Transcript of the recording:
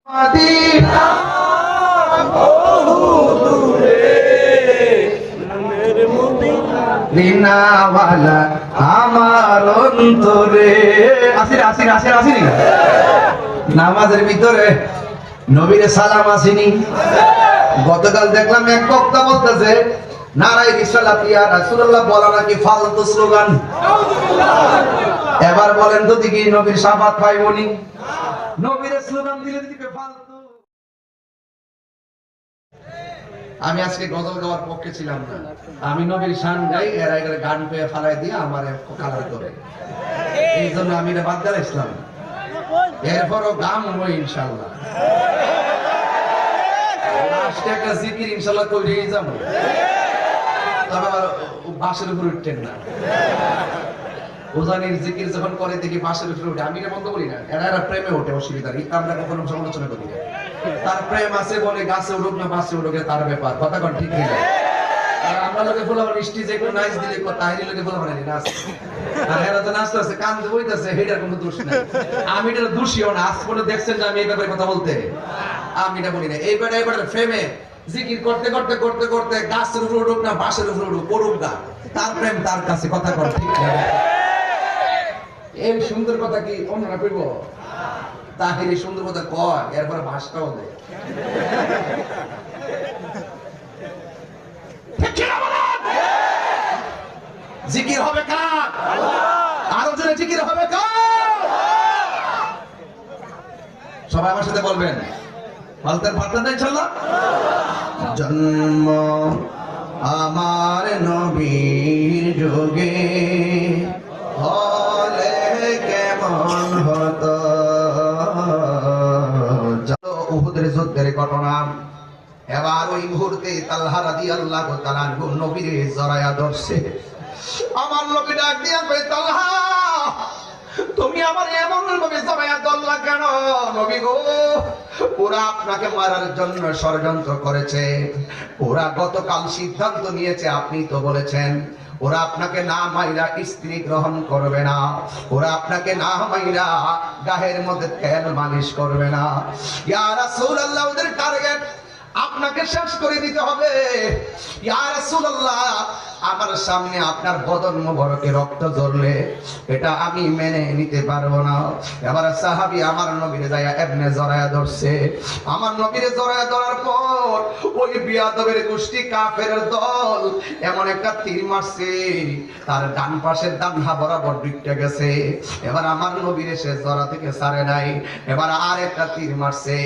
Medina দিনাওয়ালা আমার অন্তরে আসিনি নামাজের ভিতরে নবীর সালাম আসেনি। গতকাল দেখলাম এক বক্তা বলতেছে নারায়ে রিসালাত ইয়া রাসূলুল্লাহ বলা নাকি ফালতু স্লোগান। এবার বলেন তো দেখি নবীর শাফাত পাইবনি? নবীর স্লোগান দিলে দিবে ফালতু। আমি আজকে গজল গাওয়ার পক্ষে ছিলাম না, আমি নবীর শান গাই, এরা এখানে গান পেয়ে ফালাই দিয়ে আমার কালার করে, এই জন্য আমি এটা বাদ দিয়ে ইসলাম। এরপরও গান হবো ইনশাল্লাহ, লাস্টে একটা জিকির ইনশাল্লাহ করেই যাবো, তবে আবার বাসের উপর উঠতেন না। উজানির জিকির যখন করে দেখি বাসের উপরে উঠে, আমি এটা বন্ধ করি না, এরা প্রেমে ওঠে, অসুবিধা নেই, আমরা কখনো সমালোচনা করি না। তার প্রেম আছে বলে গাছে উঠুক না বাসে উঠুক তার ব্যাপার, কথা কন ঠিক নেই। আমরা লোকে ফুলাবার স্টেজে একটু নাচ দিলে তাহিরি লোকে ফুলাবার নাচ, আর এরা তো নাচতে আছে কান্দে বইতেছে, এটার কোনো দোষ নাই। আমি এটা দোষীও না, আজ পর্যন্ত দেখছেন যে আমি এই ব্যাপারে কথা বলতে, আমি এটা বলি না। এইবার প্রেমে জিকির করতে করতে করতে করতে গাছের উপর উঠুক না বাসের উপর উঠুক, করুক না, তার প্রেম তার কাছে, কথা কন ঠিক না। এই সুন্দর কথা কি অন্যরা কইব? তাহিরি সুন্দর কথা কয়, এরপরে ভাষটাও দেয়। জিকির হবে কার? আরো জোরে জিকির হবে কার? সবাই আমার সাথে বলবেন, বলতে পারতেন না ইনশাআল্লাহ। জন্ম আমার নবীর যুগে হলে কেমন হতো। উহুদের যুদ্ধের ঘটনা, এবার ওই মুহূর্তে তালহা রাদিয়াল্লাহু তাআলা নবীর জড়ায়া ধরছে। আমার নবী ডাক দিয়া কয়, তালহা তুমি আমার এমন ভাবে জড়ায়া ধরলা কেন? নবী গো, ওরা আপনাকে মারার জন্য ষড়যন্ত্র করেছে, ওরা গতকাল সিদ্ধান্ত নিয়েছে, আপনি তো বলেছেন ওরা আপনাকে না মাইরা স্ত্রী গ্রহণ করবে না, ওরা আপনাকে না মাইরা গায়ের মধ্যে তেল মালিশ করবে না। ইয়া রাসূলুল্লাহ, ওদের টার্গেট আপনাকে শেষ করে দিতে হবে। ইয়া রাসূলুল্লাহ, আমার সামনে আপনার বদন মোবারকে রক্ত ঝরলে এটা আমি মেনে নিতে পারবো না। এবার সাহাবী আমার নবীরে যায় এমনে জড়ায়া ধরছে। আমার নবীরে জড়ায়া ধরার পর ওই বিয়াদবের গোষ্ঠী কাফেরের দল এমন একটা তীর মারছে, তার ডান পাশের ডানহা বরাবর ঢুকে গেছে। এবার আমার নবীরে সে জড়া থেকে ছাড়ে নাই, এবার আর একটা তীর মারছে।